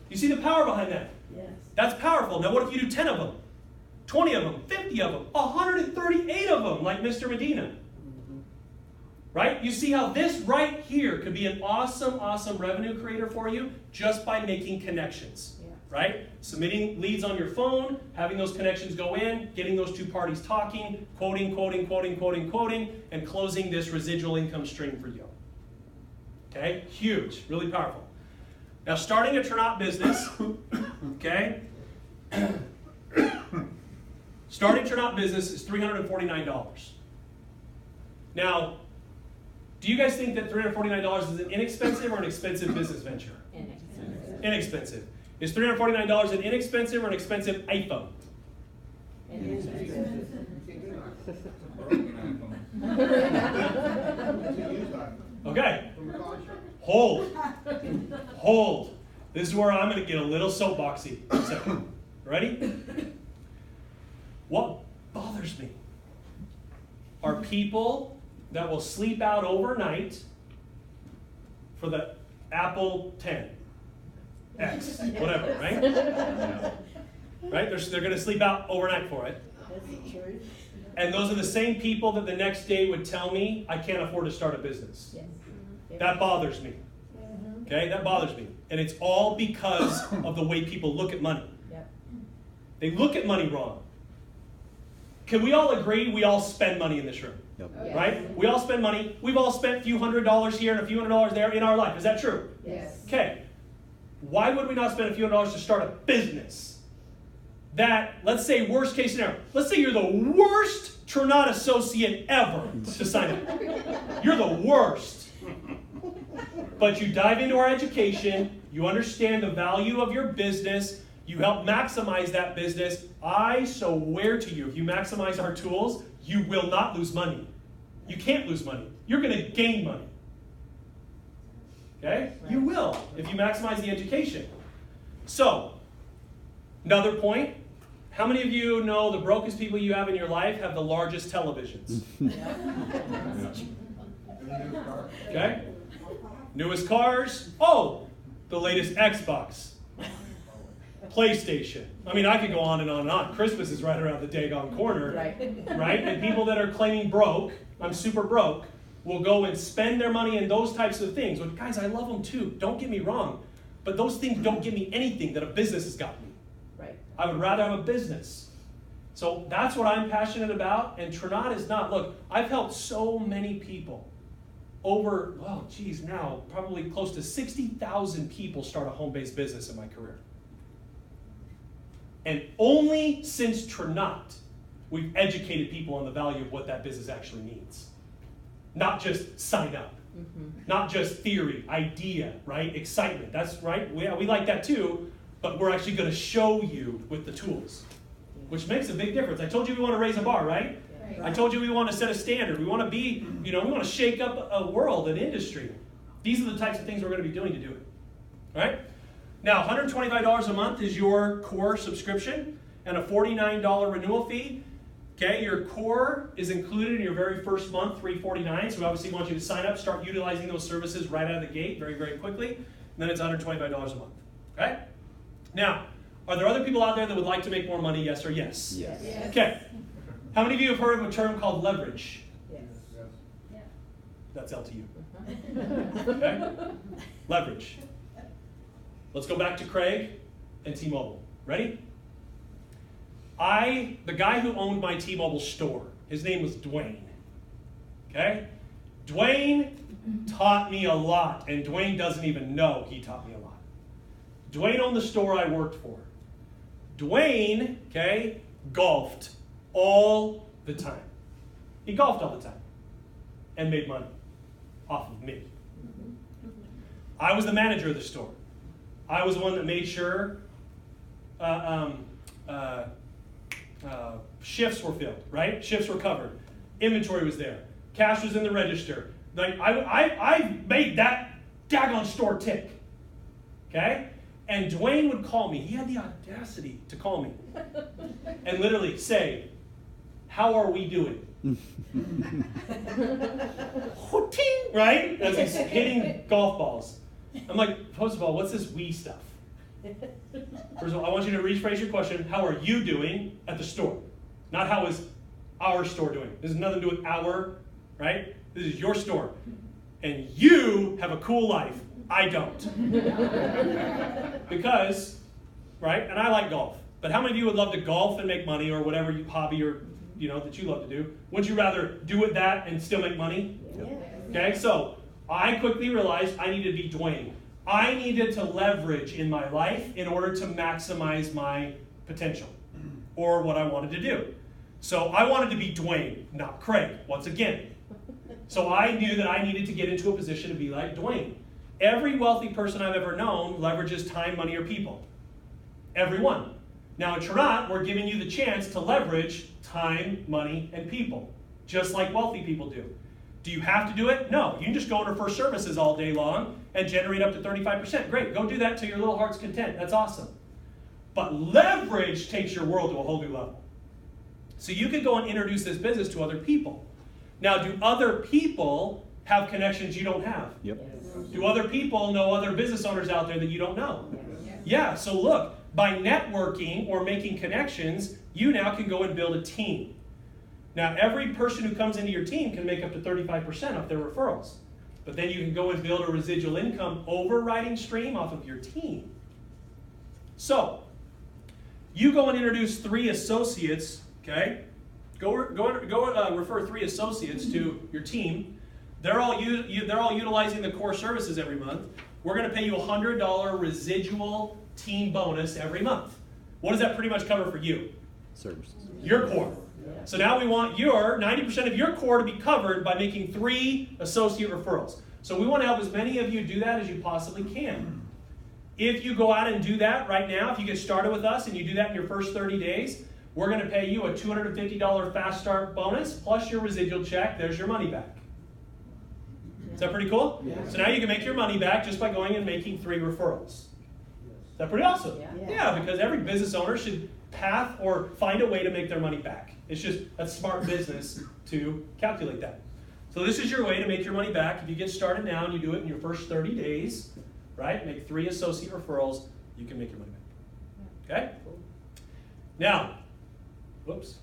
You see the power behind that? Yes. That's powerful. Now what if you do 10 of them? 20 of them, 50 of them, 138 of them, like Mr. Medina. Right? You see how this right here could be an awesome, awesome revenue creator for you just by making connections. Yeah. Right? Submitting leads on your phone, having those connections go in, getting those two parties talking, quoting, and closing this residual income stream for you. Okay? Huge. Really powerful. Now, starting a Tranat business, okay? Starting Tranat business is $349. Now, do you guys think that $349 is an inexpensive or an expensive business venture? Inexpensive. Inexpensive. Is $349 an inexpensive or an expensive iPhone? Inexpensive. Okay. Hold. This is where I'm going to get a little soapboxy. So, ready? What bothers me are people that will sleep out overnight for the Apple 10, X, whatever, right? Right? They're going to sleep out overnight for it. That's true. And those are the same people that the next day would tell me, I can't afford to start a business. Yes. That bothers me. Okay, that bothers me. And it's all because of the way people look at money. Yep. They look at money wrong. Can we all agree we all spend money in this room? Yep. Yes. Right? We all spend money. We've all spent a few $100s here and a few $100s there in our life. Is that true? Yes. Okay. Why would we not spend a few $100s to start a business? That, let's say, worst case scenario. Let's say you're the worst Tranat associate ever to sign up. You're the worst. But you dive into our education, you understand the value of your business, you help maximize that business. I swear to you, if you maximize our tools, you will not lose money. You can't lose money. You're going to gain money. Okay? You will if you maximize the education. So, another point. How many of you know the brokest people you have in your life have the largest televisions? Okay? Newest cars. Oh, the latest Xbox. PlayStation. I mean, I could go on and on and on. Christmas is right around the daggone corner. Right? And people that are claiming broke, I'm super broke, will go and spend their money in those types of things. Well, guys, I love them too. Don't get me wrong. But those things don't give me anything that a business has got me. Right. I would rather have a business. So that's what I'm passionate about. And Tranat is not. Look, I've helped so many people. Over, well, geez, now probably close to 60,000 people start a home-based business in my career. And only since Tranat, we've educated people on the value of what that business actually means. Not just sign up. Not just theory, idea, right? Excitement. That's right. We like that too, but we're actually going to show you with the tools, which makes a big difference. I told you we want to raise a bar, right? I told you we want to set a standard. We want to be, we want to shake up a world, an industry. These are the types of things we're going to be doing to do it. All right? Now, $125 a month is your core subscription and a $49 renewal fee. Okay, your core is included in your very first month, $349. So we obviously want you to sign up, start utilizing those services right out of the gate very, very quickly. And then it's $125 a month. Okay? Now, are there other people out there that would like to make more money, yes or yes? Yes. Okay. How many of you have heard of a term called leverage? Yes. That's L to you. Okay? Leverage. Let's go back to Craig and T-Mobile. Ready? The guy who owned my T-Mobile store, his name was Dwayne. Okay? Dwayne taught me a lot, and Dwayne doesn't even know he taught me a lot. Dwayne owned the store I worked for. Dwayne, okay, golfed all the time. He golfed all the time and made money off of me. I was the manager of the store. I was the one that made sure shifts were filled, right? Shifts were covered. Inventory was there. Cash was in the register. Like I made that daggone store tick. Okay? And Dwayne would call me. He had the audacity to call me and literally say, "How are we doing?" Right? As he's hitting golf balls. I'm like, first of all, what's this we stuff? First of all, I want you to rephrase your question. How are you doing at the store? Not how is our store doing. This has nothing to do with our, right? This is your store. And you have a cool life. I don't. Because, right? And I like golf. But how many of you would love to golf and make money or whatever hobby or that you love to do? Wouldn't you rather do it that and still make money? Okay, so I quickly realized I needed to be Dwayne. I needed to leverage in my life in order to maximize my potential or what I wanted to do. So I wanted to be Dwayne, not Craig, once again. So I knew that I needed to get into a position to be like Dwayne. Every wealthy person I've ever known leverages time, money, or people. Everyone. Now at Trinot, we're giving you the chance to leverage time, money, and people, just like wealthy people do. Do you have to do it? No. You can just go and refer services all day long and generate up to 35%. Great. Go do that to your little heart's content. That's awesome. But leverage takes your world to a whole new level. So you can go and introduce this business to other people. Now, do other people have connections you don't have? Yep. Do other people know other business owners out there that you don't know? Yeah, so look, by networking or making connections, you now can go and build a team. Now, every person who comes into your team can make up to 35% of their referrals. But then you can go and build a residual income overriding stream off of your team. So, you go and introduce 3 associates, okay? Go refer 3 associates to your team. They're all utilizing the core services every month. We're going to pay you a $100 residual team bonus every month. What does that pretty much cover for you? Services. Your core. So now we want your 90% of your core to be covered by making 3 associate referrals. So we want to help as many of you do that as you possibly can. If you go out and do that right now, if you get started with us and you do that in your first 30 days, we're going to pay you a $250 fast start bonus plus your residual check. There's your money back. Is that pretty cool? Yeah. So now you can make your money back just by going and making 3 referrals. Is that pretty awesome? Yeah, because every business owner should path or find a way to make their money back. It's just a smart business to calculate that. So this is your way to make your money back. If you get started now and you do it in your first 30 days, right? Make 3 associate referrals, you can make your money back. Okay? Now, whoops.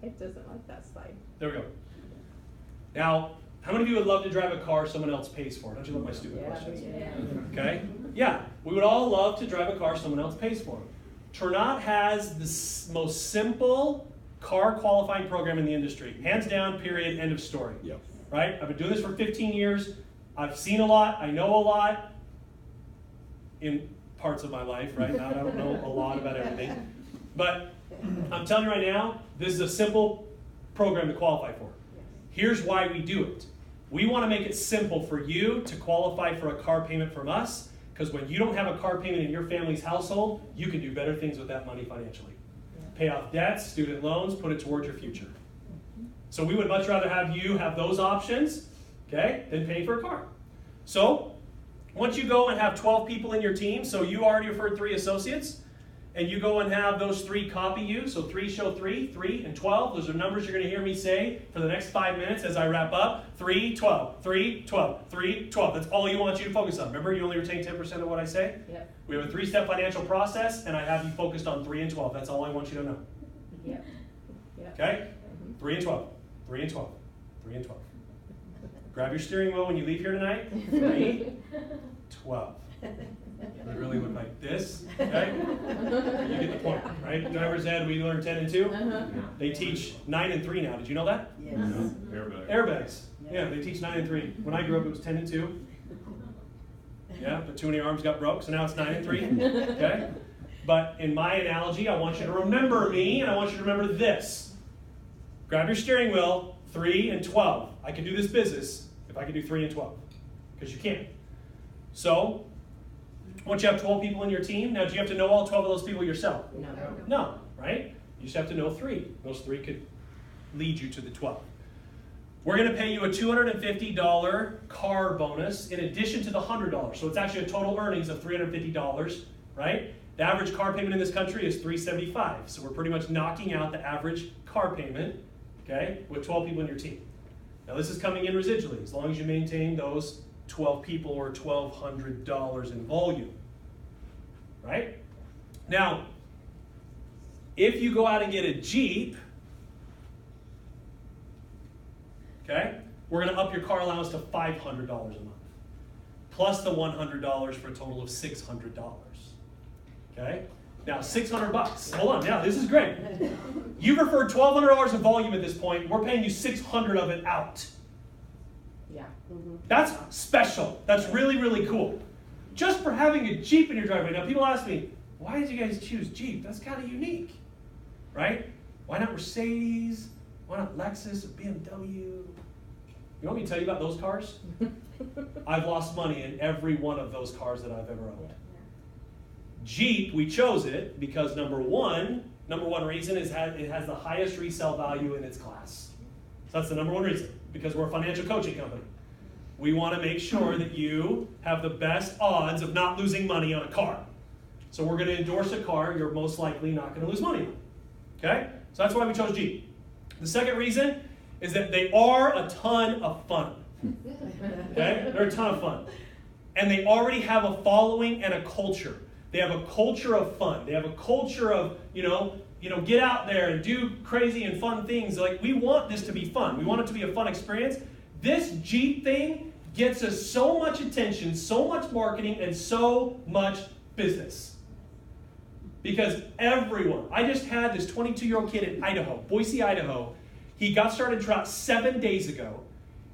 It doesn't like that slide. There we go. Now, how many of you would love to drive a car someone else pays for? Don't you love my stupid questions? Okay? Yeah, we would all love to drive a car someone else pays for. Trinot has the most simple car qualifying program in the industry. Hands down, period, end of story. Yep. Right? I've been doing this for 15 years. I've seen a lot. I know a lot in parts of my life, right? Now I don't know a lot about everything. But I'm telling you right now, this is a simple program to qualify for. Here's why we do it. We want to make it simple for you to qualify for a car payment from us, because when you don't have a car payment in your family's household, you can do better things with that money financially. Pay off debts, student loans, put it towards your future. So we would much rather have you have those options, okay, than pay for a car. So once you go and have 12 people in your team, so you already referred 3 associates, and you go and have those 3 copy you, so 3 show 3, 3, and 12. Those are numbers you're going to hear me say for the next 5 minutes as I wrap up. 3, 12, 3, 12, 3, 12. That's all you want you to focus on. Remember, you only retain 10% of what I say? Yep. We have a 3-step financial process, and I have you focused on 3 and 12. That's all I want you to know. Yep. Okay? 3 and 12, 3 and 12, 3 and 12. Grab your steering wheel when you leave here tonight. 3, 12. They really look like this, okay? You get the point, right? Driver's ed, we learned 10 and 2. They teach 9 and 3 now. Did you know that? Yes. Airbags. Yeah, they teach 9 and 3. When I grew up, it was 10 and 2. Yeah, but 2 of your arms got broke, so now it's 9 and 3. Okay? But in my analogy, I want you to remember me, and I want you to remember this. Grab your steering wheel, 3 and 12. I can do this business if I can do 3 and 12, because you can't. So, once you have 12 people in your team, now do you have to know all 12 of those people yourself? No, right? You just have to know 3. Those 3 could lead you to the 12. We're going to pay you a $250 car bonus in addition to the $100. So it's actually a total earnings of $350, right? The average car payment in this country is $375. So we're pretty much knocking out the average car payment, okay, with 12 people in your team. Now this is coming in residually, as long as you maintain those 12 people or $1,200 in volume, right? Now, if you go out and get a Jeep, okay, we're going to up your car allowance to $500 a month, plus the $100 for a total of $600. Okay, now $600. Hold on, now this is great. You've referred $1,200 of volume at this point. We're paying you $600 of it out. Yeah. That's special. That's really, really cool. Just for having a Jeep in your driveway. Now people ask me, why did you guys choose Jeep? That's kind of unique, right? Why not Mercedes? Why not Lexus or BMW? You want me to tell you about those cars? I've lost money in every one of those cars that I've ever owned. Jeep, we chose it because number one reason is it has the highest resale value in its class. So that's the number one reason, because we're a financial coaching company. We want to make sure that you have the best odds of not losing money on a car. So we're going to endorse a car you're most likely not going to lose money on. Okay? So that's why we chose Jeep. The second reason is that they are a ton of fun. Okay? They're a ton of fun. And they already have a following and a culture. They have a culture of fun. They have a culture of, get out there and do crazy and fun things. Like, we want this to be fun. We want it to be a fun experience. This Jeep thing gets us so much attention, so much marketing, and so much business. Because everyone, I just had this 22-year-old kid in Idaho, Boise, Idaho. He got started trout 7 days ago.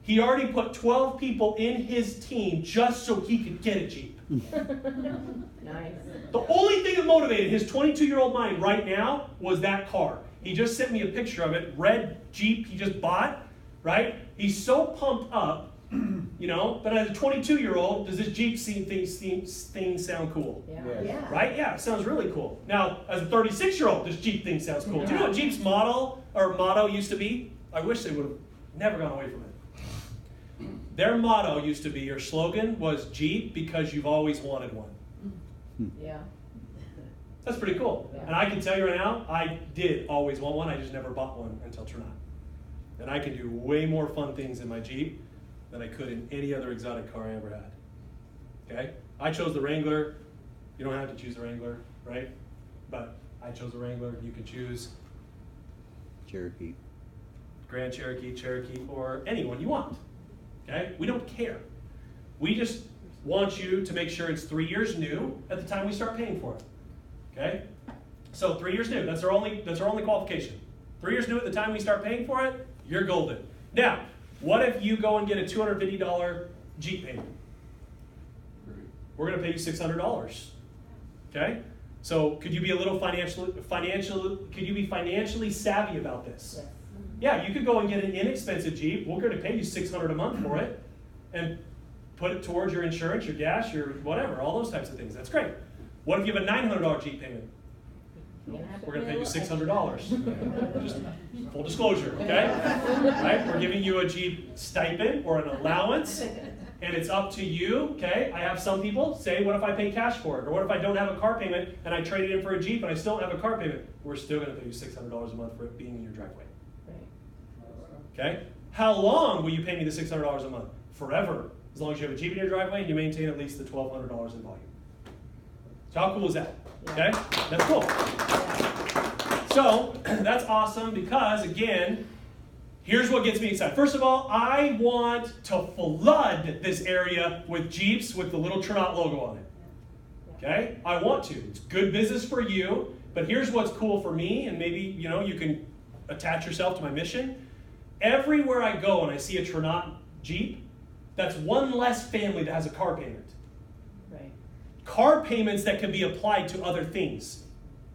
He already put 12 people in his team just so he could get a Jeep. Nice. The only thing that motivated his 22-year-old mind right now was that car. He just sent me a picture of it, red Jeep he just bought, right? He's so pumped up, but as a 22-year-old, does this Jeep thing sound cool? Yeah. Right? Yeah, it sounds really cool. Now, as a 36-year-old, this Jeep thing sounds cool. Do you know what Jeep's motto used to be? I wish they would have never gone away from it. Their motto used to be, or slogan was, Jeep because you've always wanted one. Yeah. That's pretty cool. Yeah. And I can tell you right now, I did always want one. I just never bought one until tonight. And I can do way more fun things in my Jeep than I could in any other exotic car I ever had. Okay? I chose the Wrangler. You don't have to choose the Wrangler, right? But I chose the Wrangler. You can choose Cherokee. Grand Cherokee, or anyone you want. Okay? We don't care. We just want you to make sure it's 3 years new at the time we start paying for it. Okay? So 3 years new. That's our only qualification. 3 years new at the time we start paying for it, you're golden. Now, what if you go and get a $250 Jeep payment? We're going to pay you $600. Okay? So could you be a little financially savvy about this? Yes. Yeah, you could go and get an inexpensive Jeep. We're going to pay you $600 a month for it and put it towards your insurance, your gas, your whatever, all those types of things. That's great. What if you have a $900 Jeep payment? We're going to pay you $600. Just full disclosure, okay? Right? We're giving you a Jeep stipend or an allowance, and it's up to you, okay? I have some people say, what if I pay cash for it? Or what if I don't have a car payment and I trade it in for a Jeep and I still don't have a car payment? We're still going to pay you $600 a month for it being in your driveway. Okay? How long will you pay me the $600 a month? Forever. As long as you have a Jeep in your driveway and you maintain at least the $1,200 in volume. So how cool is that? Okay? That's cool. So, that's awesome because, again, here's what gets me excited. First of all, I want to flood this area with Jeeps with the little Trinot logo on it. Okay? I want to. It's good business for you, but here's what's cool for me, and maybe, you know, you can attach yourself to my mission. Everywhere I go and I see a Trinot Jeep, that's one less family that has a car payment. Right. Car payments that can be applied to other things,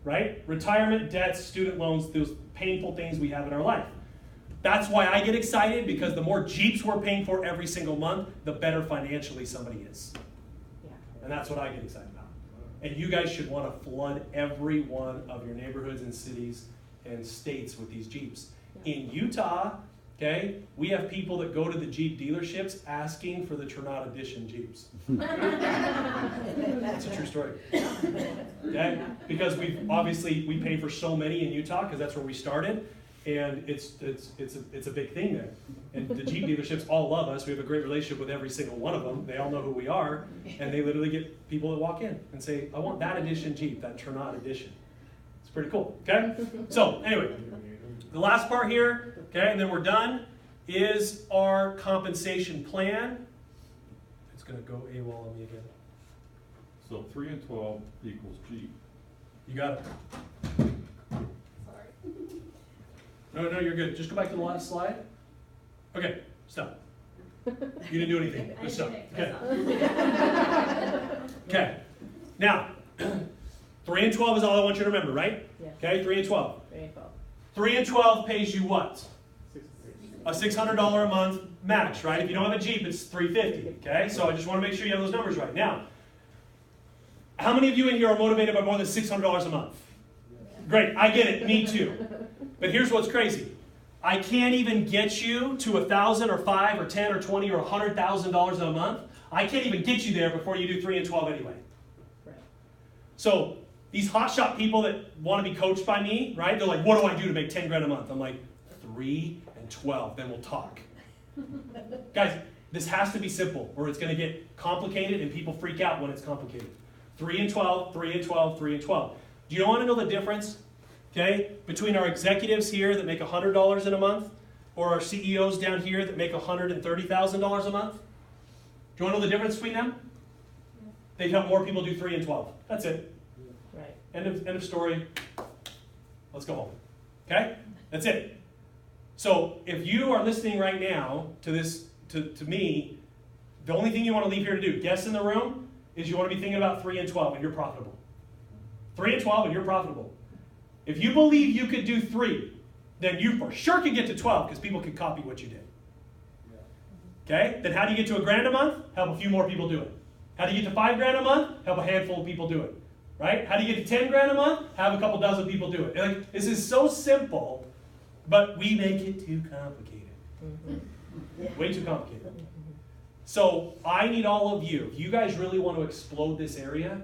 right? Retirement, debts, student loans, those painful things we have in our life. That's why I get excited, because the more Jeeps we're paying for every single month, the better financially somebody is. Yeah. And that's what I get excited about. And you guys should want to flood every one of your neighborhoods and cities and states with these Jeeps. In Utah, okay, we have people that go to the Jeep dealerships asking for the Trinot Edition Jeeps. That's a true story. Okay? Because we pay for so many in Utah, because that's where we started. And it's a big thing there. And the Jeep dealerships all love us. We have a great relationship with every single one of them. They all know who we are. And they literally get people that walk in and say, I want that edition Jeep, that Trinot edition. It's pretty cool, okay? So, anyway, the last part here, okay, and then we're done, is our compensation plan. It's going to go AWOL on me again. So 3 and 12 equals Jeep. You got it. No, you're good. Just go back to the last slide. Okay, stop. You didn't do anything. Just stop. Okay. Okay. Now, 3 and 12 is all I want you to remember, right? Yeah. Okay, 3 and 12. 3 and 12. 3 and 12 pays you what? A $600 a month match, right? If you don't have a Jeep, it's $350. Okay, so I just want to make sure you have those numbers right. Now, how many of you in here are motivated by more than $600 a month? Great, I get it. Me too. But here's what's crazy. I can't even get you to $1,000 or $5,000 or $10,000 or $20,000 or $100,000 a month. I can't even get you there before you do 3 and 12 anyway. Right. So these hotshot people that want to be coached by me, right? They're like, what do I do to make 10 grand a month? I'm like, 3 and 12, then we'll talk. Guys, this has to be simple, or it's going to get complicated and people freak out when it's complicated. 3 and 12, 3 and 12, 3 and 12. Do you want to know the difference? Okay, between our executives here that make $100 in a month, or our CEOs down here that make $130,000 a month? Do you want to know the difference between them? They help more people do 3 and 12. That's it. Right. End of story. Let's go home. Okay? That's it. So if you are listening right now to this, to me, the only thing you want to leave here to do, guests in the room, is you want to be thinking about 3 and 12 and you're profitable. 3 and 12 and you're profitable. If you believe you could do 3, then you for sure can get to 12 because people can copy what you did. Okay? Then how do you get to $1,000 a month? Help a few more people do it. How do you get to $5,000 a month? Help a handful of people do it. Right? How do you get to $10,000 a month? Have a couple dozen people do it. And like, this is so simple, but we make it too complicated. Mm-hmm. Way too complicated. So I need all of you. If you guys really want to explode this area,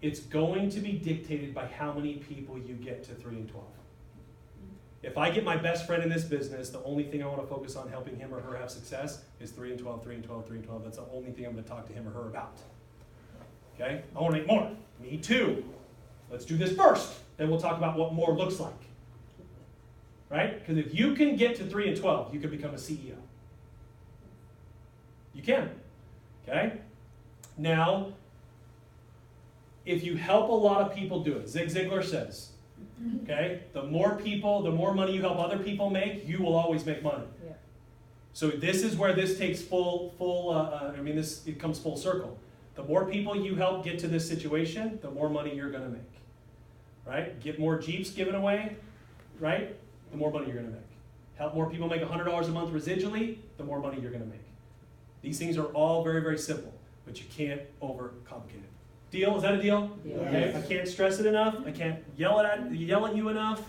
it's going to be dictated by how many people you get to 3 and 12. If I get my best friend in this business, the only thing I want to focus on helping him or her have success is 3 and 12, 3 and 12, 3 and 12. That's the only thing I'm going to talk to him or her about. Okay? I want to make more. Me too. Let's do this first. Then we'll talk about what more looks like. Right? Because if you can get to 3 and 12, you can become a CEO. You can. Okay? Now, if you help a lot of people do it, Zig Ziglar says, okay, the more people, the more money you help other people make, you will always make money. Yeah. So this is where this takes it comes full circle. The more people you help get to this situation, the more money you're going to make. Right? Get more Jeeps given away, right? The more money you're going to make. Help more people make $100 a month residually, the more money you're going to make. These things are all very, very simple, but you can't overcomplicate it. Deal? Is that a deal? Deal. Okay. I can't stress it enough. I can't yell at you enough.